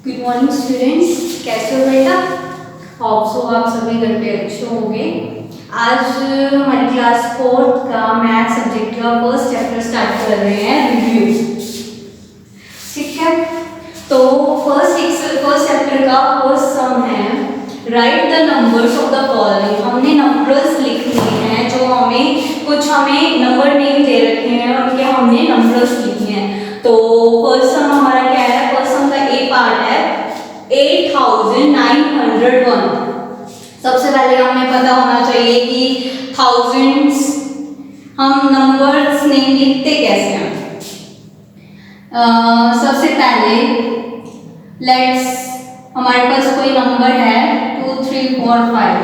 Good morning students, कैसे हो बेटा? होप सो आप सभी घर पे अच्छे होंगे। आज हमारी क्लास 4 का मैथ सब्जेक्ट का फर्स्ट चैप्टर स्टार्ट कर रहे हैं, रिव्यू। ठीक है, तो फर्स्ट चैप्टर का फर्स्ट सम है right the numbers of the following. हमने नंबर्स लिखने हैं, जो हमें नंबर नेम दे रखे हैं, उनके हमने नंबर्स लिखने हैं। तो फर्स्ट सम हमारा क्या है? फर्स्ट सम का ए पार्ट है 8901। सबसे पहले हमें पता होना चाहिए कि थाउजेंड्स हम नंबर्स नेम लिखते कैसे हैं। सबसे पहले हमारे पास कोई नंबर है 2 3 4 5।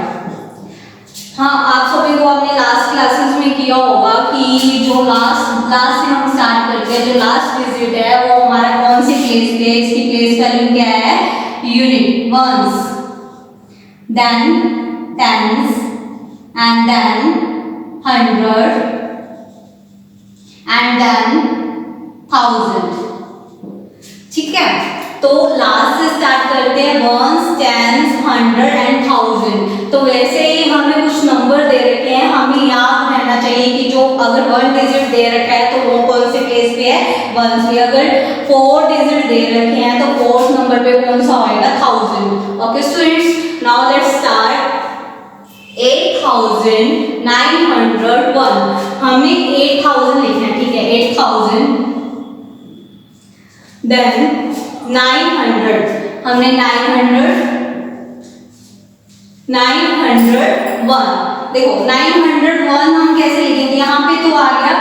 हाँ, आप सभी को आपने लास्ट क्लासेस में किया होगा कि जो लास्ट से हम स्टार्ट करते हैं, जो लास्ट डिजिट है वो हमारा कौन सी प्लेस पे है? इसकी प्लेस वैल्यू क्या है? Unit, ones, then tens and then hundred and then thousand. ठीक है, तो लास्ट से स्टार्ट करते हैं, ones, tens, hundred and thousand. तो वैसे ही हमें कुछ नंबर दे रखे हैं, हमें याद रहना चाहिए कि जो अगर 1 डिजिट दे रखा है तो वो कौन से प्लेस पे है? वंस पे। अगर 4 डिजिट दे रखे हैं तो 4th नंबर पे कौन सा होएगा? 1000। Okay students, now let's start 8901। हमें 8000 लिखना है, ठीक है, 8000। देन 900, हमने 901। देखो 901 हम कैसे लिखेंगे? यहाँ पे तो आ गया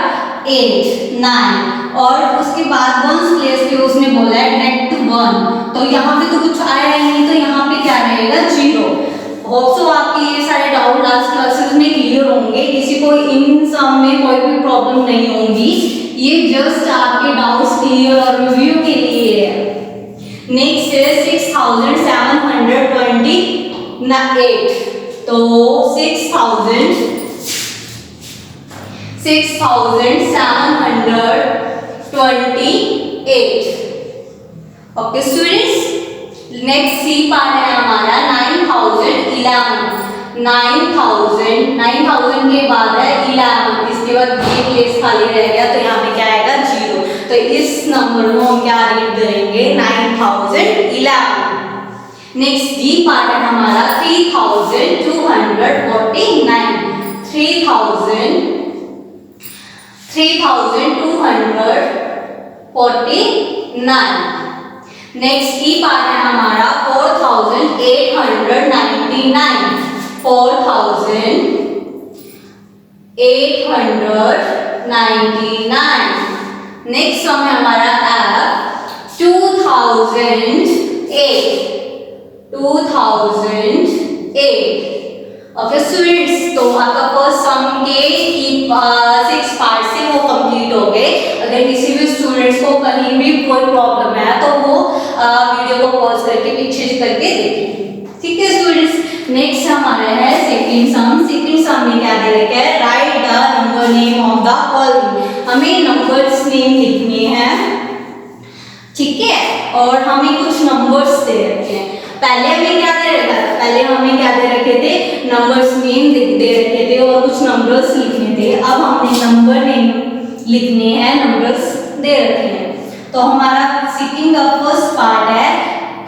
8 9 और उसके बाद वंस प्लेस पे उसने बोला है डायरेक्ट 1, तो यहाँ पे तो कुछ आया ही नहीं, तो यहाँ पे क्या रहेगा? 0। होप सो आपके ये सारे डाउट लास्ट क्लासेस में क्लियर होंगे, किसी को इन सम में कोई भी प्रॉब्लम नहीं होगी। ये जस्ट आपके डाउट्स क्लियर और रिव्यू के लिए है। नेक्स्ट है 6728। तो 6728। Okay students, next C part है हमारा 9011। 9000 के बाद है 11, इसके बाद ये प्लेस खाली रह गया, तो यहाँ पे क्या आएगा? 0। तो इस नंबर को हम क्या रीड करेंगे? 9011। नेक्स्ट डी पार्ट है हमारा 3249। 3249। नेक्स्ट ई पार्ट है हमारा 4899। 4899। नेक्स्ट सम है हमारा एफ 2008। 2008। ओके स्टूडेंट्स, तो आपका फर्स्ट सम के 6 पार्ट से वो कंप्लीट हो गए। अगर किसी भी स्टूडेंट्स को कहीं भी कोई प्रॉब्लम है तो वो वीडियो को पॉज करके पीछे करके देखें। ठीक है स्टूडेंट्स, नेक्स्ट हमारा है सेकंड सम। सेकंड सम में क्या दे रखा है? Right the number name of the following. हमें नंबर्स नेम लिखने हैं, ठीक है, और हमें कुछ नंबर्स दे रखे हैं। पहले हमें क्या दे रखा था? पहले हमें क्या दे रखे थे? नंबर्स नेम दे रखे थे और कुछ नंबर्स लिखने थे। अब हमने नंबर नेम लिखने हैं, नंबर्स दे रखे हैं। तो हमारा सीटिंग का फर्स्ट पार्ट है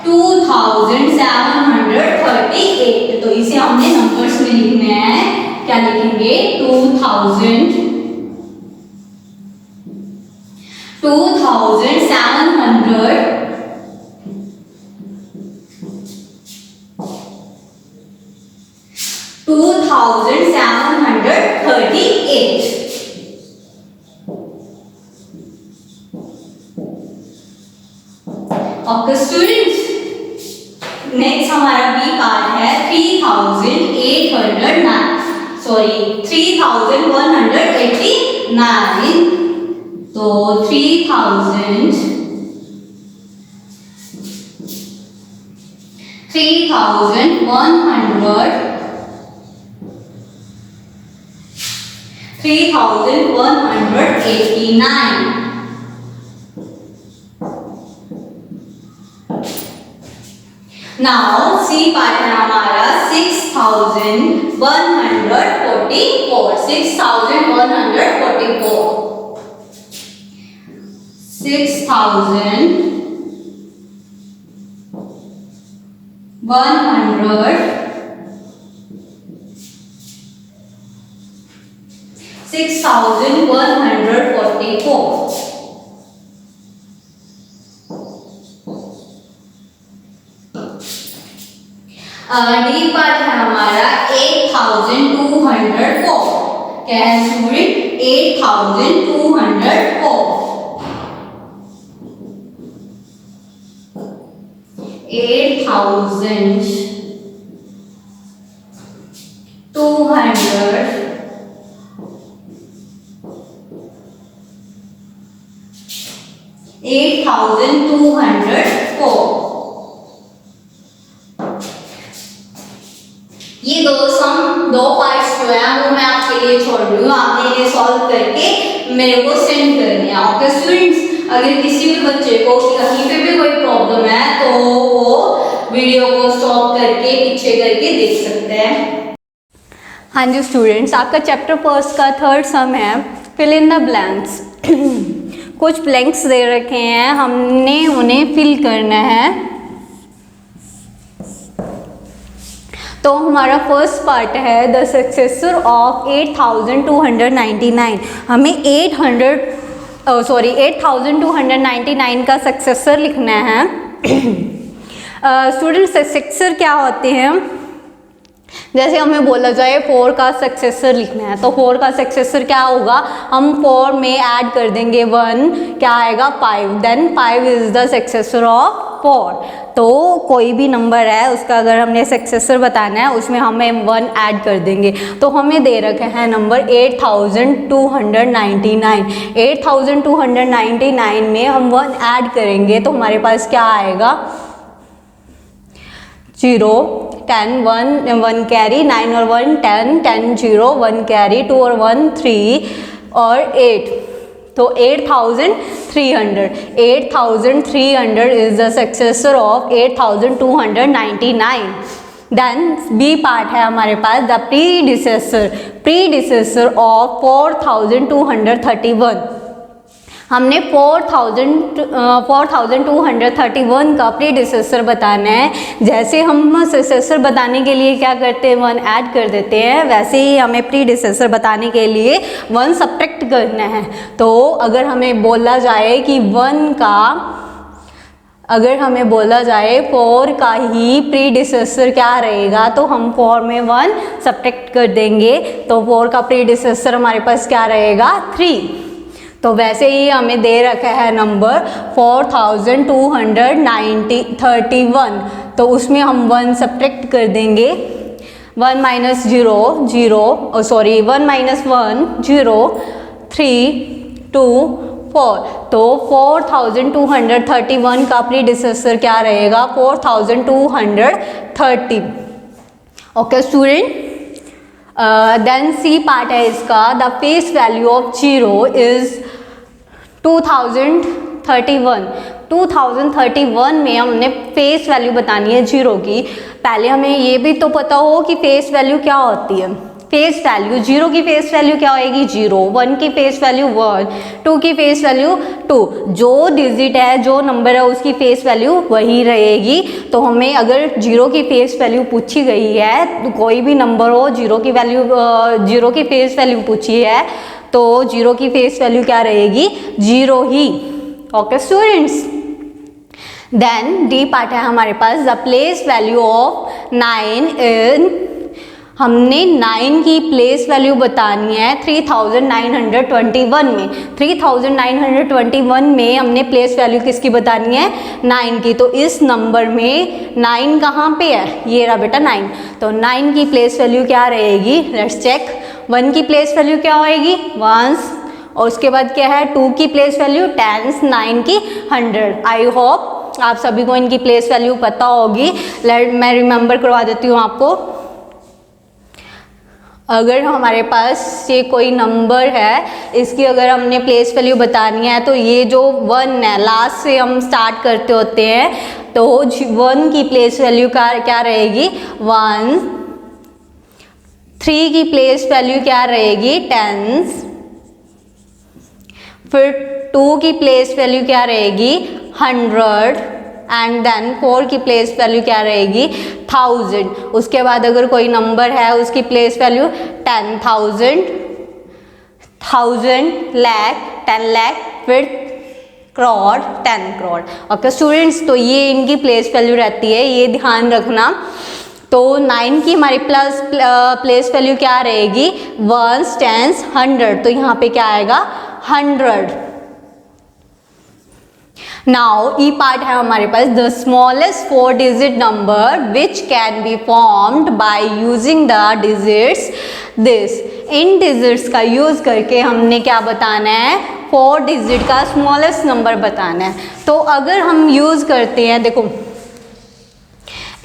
2738। तो इसे हमने नंबर्स में लिखने हैं। क्या लिखेंगे? 2738। ओके स्टूडेंट्स, नेक्स्ट हमारा बी पार्ट है 3189। तो 3189। नाउ सी पार्ट है हमारा 6144 6144 डी पार्ट है हमारा 8204 क्या है स्टूडेंट 8204 8204 ये दो पार्ट्स जो है वो मैं आपके लिए छोड़ रही हूँ, आपने इन्हें सॉल्व करके मेरे को सेंड करने हैं। ओके स्टूडेंट्स, अगर किसी भी बच्चे को कहीं पे भी कोई प्रॉब्लम है तो वो वीडियो को स्टॉप करके पीछे करके देख सकते हैं। हाँ जी स्टूडेंट्स, आपका चैप्टर फर्स्ट का थर्ड सम है फिल इन द ब्लैंक्स। कुछ ब्लैंक्स दे रखे हैं, हमने उन्हें फिल करना है। तो हमारा फर्स्ट पार्ट है द सक्सेसर ऑफ 8299। हमें 8299 का सक्सेसर लिखना है। स्टूडेंट सक्सेसर क्या होते हैं? जैसे हमें बोला जाए 4 का सक्सेसर लिखना है, तो 4 का सक्सेसर क्या होगा? हम 4 में ऐड कर देंगे 1, क्या आएगा 5, then 5 is the successor of 4। तो कोई भी नंबर है उसका अगर हमने सक्सेसर बताना है उसमें हमें 1 ऐड कर देंगे। तो हमें दे रखे हैं नंबर 8299। 8299 में हम 1 ऐड करेंगे तो हमारे पास क्या आएगा? 0 10 1 कैरी, 9 और 1 10 10 0 1 कैरी, 2 और 1 3 और 8, तो 8300 is the successor of 8299। Then B part है हमारे पास द प्रीडिसेसर ऑफ 4231। हमने 4231 का प्रीडिसेसर बताना है। जैसे हम सक्सेसर बताने के लिए क्या करते हैं 1 ऐड कर देते हैं, वैसे ही हमें प्रीडिसेसर बताने के लिए 1 सब्ट्रैक्ट करना है। तो अगर हमें बोला जाए कि 4 का ही प्रीडिसेसर क्या रहेगा, तो हम 4 में 1 सब्ट्रैक्ट कर देंगे, तो 4 का प्रीडिसेसर हमारे पास क्या रहेगा 3। तो वैसे ही हमें दे रखा है नंबर 4231, तो उसमें हम 1 सब्ट्रैक्ट कर देंगे। 1 माइनस 0 0, सॉरी 1 माइनस 1 0, 3 2 4, तो 4231 का प्रीडिसेसर क्या रहेगा 4230। Okay student, then C part है इसका the face value of 0 is 2031 में हमने फेस वैल्यू बतानी है 0 की। पहले हमें ये भी तो पता हो कि फेस वैल्यू क्या होती है। फेस वैल्यू 0 की फेस वैल्यू क्या होएगी 0, 1 की फेस वैल्यू 1, 2 की फेस वैल्यू 2। जो डिजिट है, जो नंबर है उसकी फेस वैल्यू वही रहेगी। तो हमें अगर 0 की फेस वैल्यू पूछी गई है, तो कोई भी नंबर हो 0 की फेस वैल्यू पूछी है, तो 0 की फेस वैल्यू क्या रहेगी 0 ही। Okay students, then D part है हमारे पास the place value of 9 in. हमने 9 की प्लेस वैल्यू बतानी है 3921 में। 3921 में हमने प्लेस वैल्यू किसकी बतानी है 9 की। तो इस नंबर में 9 कहाँ पे है, ये रहा बेटा 9। तो 9 की प्लेस वैल्यू क्या रहेगी, लेट्स चेक। 1 की प्लेस वैल्यू क्या होएगी 1, और उसके बाद क्या है 2 की प्लेस वैल्यू 10, 9 की 100। आई होप आप सभी को इनकी प्लेस वैल्यू पता होगी। मैं रिमेंबर करवा देती हूँ आपको। अगर हमारे पास ये कोई नंबर है, इसकी अगर हमने प्लेस वैल्यू बतानी है, तो ये जो 1 है लास्ट से हम स्टार्ट करते होते हैं, तो 1 की प्लेस वैल्यू क्या रहेगी 1, 3 की प्लेस वैल्यू क्या रहेगी 10, फिर 2 की प्लेस वैल्यू क्या रहेगी 100 एंड देन 4 की प्लेस वैल्यू क्या रहेगी 1000। उसके बाद अगर कोई नंबर है उसकी प्लेस वैल्यू 10,000, 1000, लाख, 10 लाख, फिर करोड़, 10 करोड़। ओके स्टूडेंट्स, तो ये इनकी प्लेस वैल्यू रहती है, ये ध्यान रखना। तो 9 की हमारी प्लेस वैल्यू क्या रहेगी 1, 10, 100, तो यहाँ पे क्या आएगा 100। नाउ ई पार्ट है हमारे पास the smallest 4 digit number which can be formed by using the digits this. इन डिजिट्स का यूज करके हमने क्या बताना है 4 डिजिट का स्मॉलेस्ट नंबर बताना है। तो अगर हम यूज करते हैं, देखो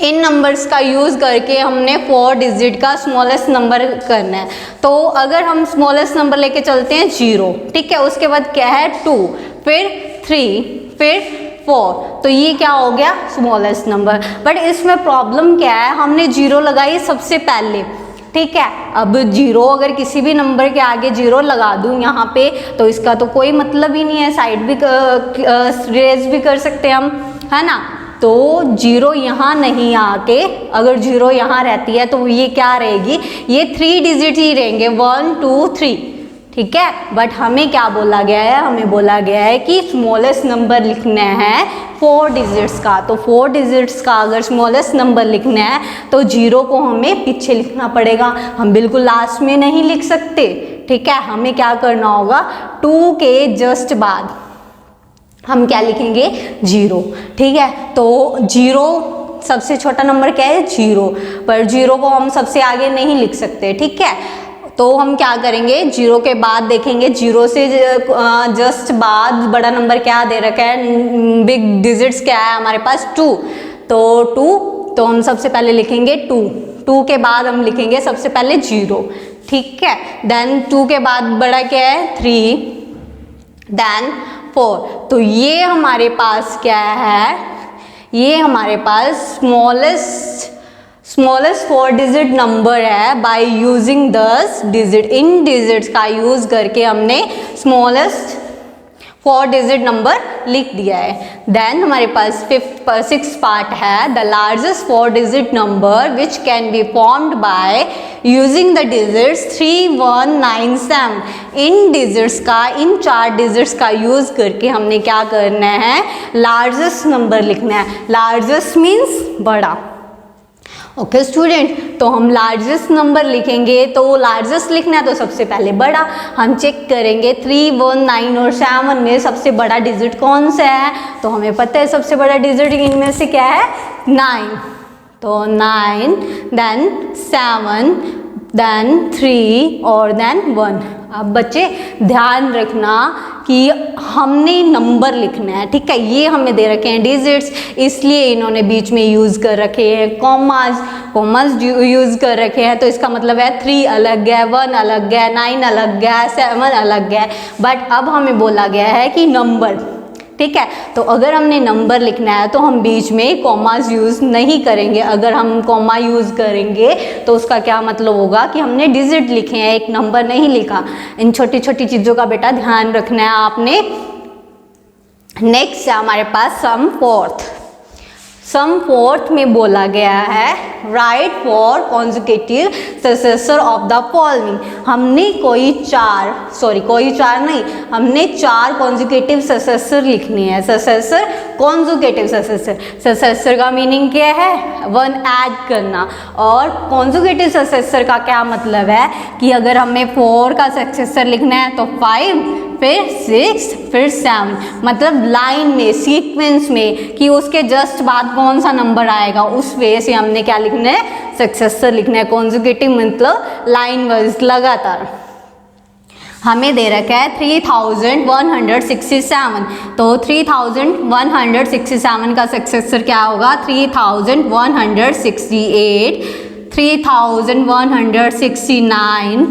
इन नंबर्स का यूज करके हमने 4 डिजिट का स्मॉलेस्ट नंबर करना है। तो अगर हम स्मॉलेस्ट नंबर लेके चलते हैं 0, ठीक है, उसके बाद क्या है 2, फिर 3, फिर 4, तो ये क्या हो गया स्मॉलेस्ट नंबर। बट इसमें प्रॉब्लम क्या है, हमने 0 लगाई सबसे पहले, ठीक है। अब 0 अगर किसी भी नंबर के आगे 0 लगा दूं यहाँ पे, तो इसका तो कोई मतलब ही नहीं है, साइड भी रेज भी कर सकते हैं हम, है ना। तो 0 यहाँ नहीं आके अगर 0 यहाँ रहती है तो ये क्या रहेगी, ये 3 डिजिट ही रहेंगे 1, 2, 3, ठीक है। बट हमें क्या बोला गया है, हमें बोला गया है कि स्मॉलेस्ट नंबर लिखना है 4 डिजिट्स का। तो 4 डिजिट्स का अगर स्मॉलेस्ट नंबर लिखना है तो 0 को हमें पीछे लिखना पड़ेगा, हम बिल्कुल लास्ट में नहीं लिख सकते, ठीक है। हमें क्या करना होगा 2 के जस्ट बाद हम क्या लिखेंगे 0, ठीक है। तो 0 सबसे छोटा नंबर क्या है 0, पर 0 को हम सबसे आगे नहीं लिख सकते, ठीक है। तो हम क्या करेंगे 0 के बाद देखेंगे, 0 से जस्ट बाद बड़ा नंबर क्या दे रखा है, बिग डिजिट्स क्या है हमारे पास 2, तो 2, तो हम सबसे पहले लिखेंगे 2, 2 के बाद हम लिखेंगे सबसे पहले 0, ठीक है। देन 2 के बाद बड़ा क्या है 3, देन 4, तो ये हमारे पास क्या है, ये हमारे पास स्मॉलेस्ट 4 डिजिट नंबर है बाय यूजिंग दस डिजिट। इन डिजिट्स का यूज करके हमने स्मॉलेस्ट 4 डिजिट नंबर लिख दिया है। देन हमारे पास 6th पार्ट है the largest 4 digit number which can be formed by using the digits 3, 1, 9, 7। In digits का, इन 4 डिजिट्स का यूज करके हमने क्या करना है लार्जेस्ट नंबर लिखना है। लार्जेस्ट मीन्स बड़ा, ओके स्टूडेंट। तो हम लार्जेस्ट नंबर लिखेंगे, तो लार्जेस्ट लिखना है तो सबसे पहले बड़ा हम चेक करेंगे 3, 1, 9 और 7 में सबसे बड़ा डिजिट कौन सा है, तो हमें पता है सबसे बड़ा डिजिट इनमें से क्या है 9, तो 9, देन 7, देन 3 और देन 1। अब बच्चे ध्यान रखना कि हमने नंबर लिखना है, ठीक है। ये हमें दे रखे हैं डिजिट्स, इसलिए इन्होंने बीच में यूज़ कर रखे हैं कॉमास यूज़ कर रखे हैं। तो इसका मतलब है 3 अलग है, 1 अलग है, 9 अलग है, 7 अलग है। बट अब हमें बोला गया है कि नंबर, ठीक है। तो अगर हमने नंबर लिखना है तो हम बीच में कॉमास यूज़ नहीं करेंगे। अगर हम कॉमा यूज़ करेंगे तो उसका क्या मतलब होगा कि हमने डिजिट लिखे हैं, एक नंबर नहीं लिखा। इन छोटी छोटी चीज़ों का बेटा ध्यान रखना है आपने। नेक्स्ट है हमारे पास सम फोर्थ में बोला गया है right for conjugative successor of the following. हमने कोई चार हमने 4 कॉन्जुगेटिव सक्सेसर लिखने हैं। सक्सेसर, कॉन्जुगेटिव सक्सेसर का मीनिंग क्या है 1 ऐड करना, और कॉन्जुगेटिव सक्सेसर का क्या मतलब है कि अगर हमें 4 का सक्सेसर लिखना है तो 5, फिर 6, फिर 7, मतलब लाइन में, सीक्वेंस में, कि उसके जस्ट बाद कौन सा नंबर आएगा उस वे से हमने क्या लिखना है सक्सेसर लिखना है। कॉन्जुगेटिव मतलब लाइन वाइज लगातार। हमें दे रखा है 3167, तो 3167 का सक्सेसर क्या होगा 3168, 3169,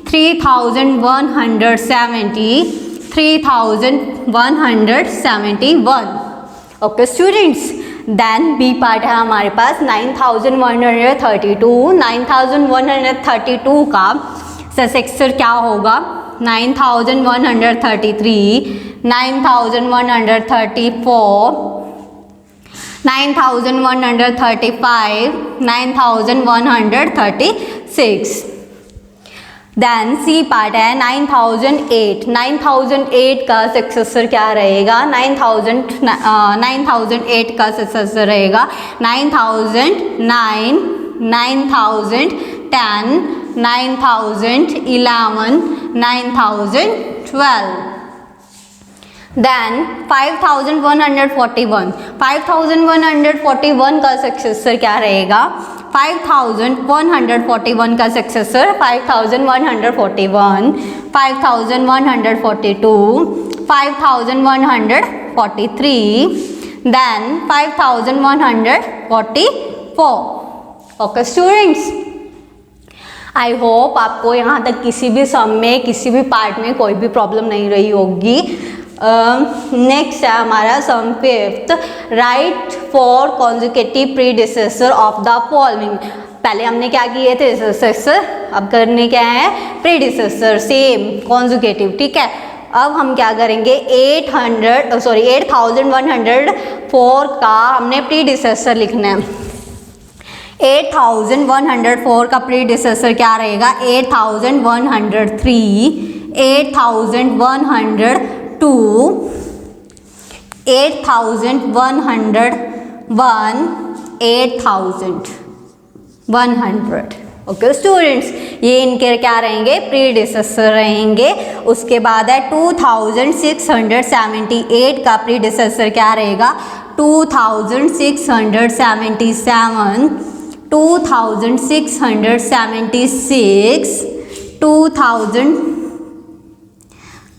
3170, 3171। Okay students, then B part है हमारे पास 9132, 9132 का सक्सेसर क्या होगा 9133, 9134, 9135, 9136। देन सी पार्ट है 9008, 9008 का सक्सेसर क्या रहेगा 9008 का सक्सेसर रहेगा 9009, 9010, 9011, 9012। देन 5141, 5141 का सक्सेसर क्या रहेगा 5141 का successor 5141, 5142, 5143, then 5144। Okay students, I hope आपको यहाँ तक किसी भी सम में किसी भी पार्ट में कोई भी प्रॉब्लम नहीं रही होगी। नेक्स्ट है हमारा सम 5th, right 4 consecutive predecessor of the following. पहले हमने क्या किए थे सक्सेसर, अब करने क्या है प्रीडिसेसर, सेम कॉन्जिक्यूटिव, ठीक है। अब हम क्या करेंगे 8104 का हमने प्रीडिसेसर लिखना है। 8104 का प्रीडिसेसर क्या रहेगा 8103, 8102, 8101, 8100। ओके स्टूडेंट्स, ये इनके क्या रहेंगे प्रीडिसेसर रहेंगे। उसके बाद है 2678 का प्रीडिसेसर क्या रहेगा 2677, 2676,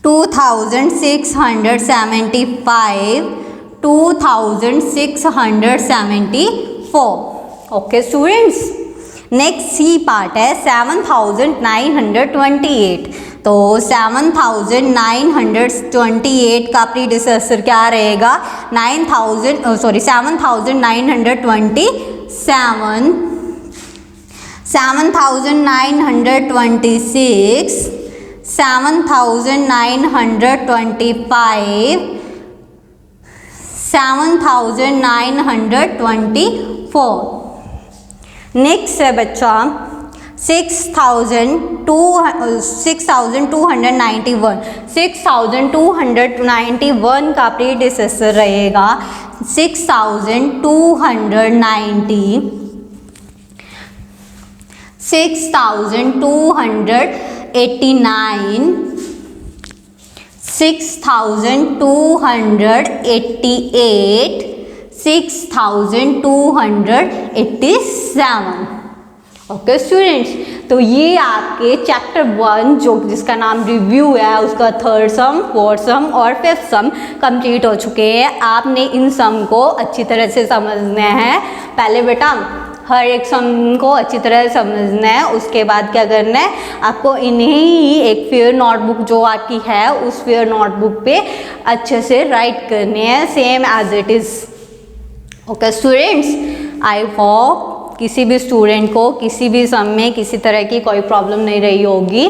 2675, 2674। Okay students, next C part है 7928। तो 7928 का प्रीडिसेसर क्या रहेगा 7927, 7926, 7925, 7924। नेक्स्ट है बच्चा 6291 का प्रीडिसेसर रहेगा 6290, 6289, 6288, 6287। ओके स्टूडेंट्स, तो ये आपके चैप्टर 1 जो जिसका नाम रिव्यू है उसका 3rd सम, 4th सम और 5th सम कंप्लीट हो चुके हैं। आपने इन सम को अच्छी तरह से समझना है। पहले बेटा हर एक सम को अच्छी तरह से समझना है, उसके बाद क्या करना है आपको इन्हें ही एक फेयर नोटबुक जो आपकी है उस फेयर नोटबुक पे अच्छे से राइट करने हैं same as it is. Okay students, I hope किसी भी स्टूडेंट को किसी भी सम में किसी तरह की कोई प्रॉब्लम नहीं रही होगी।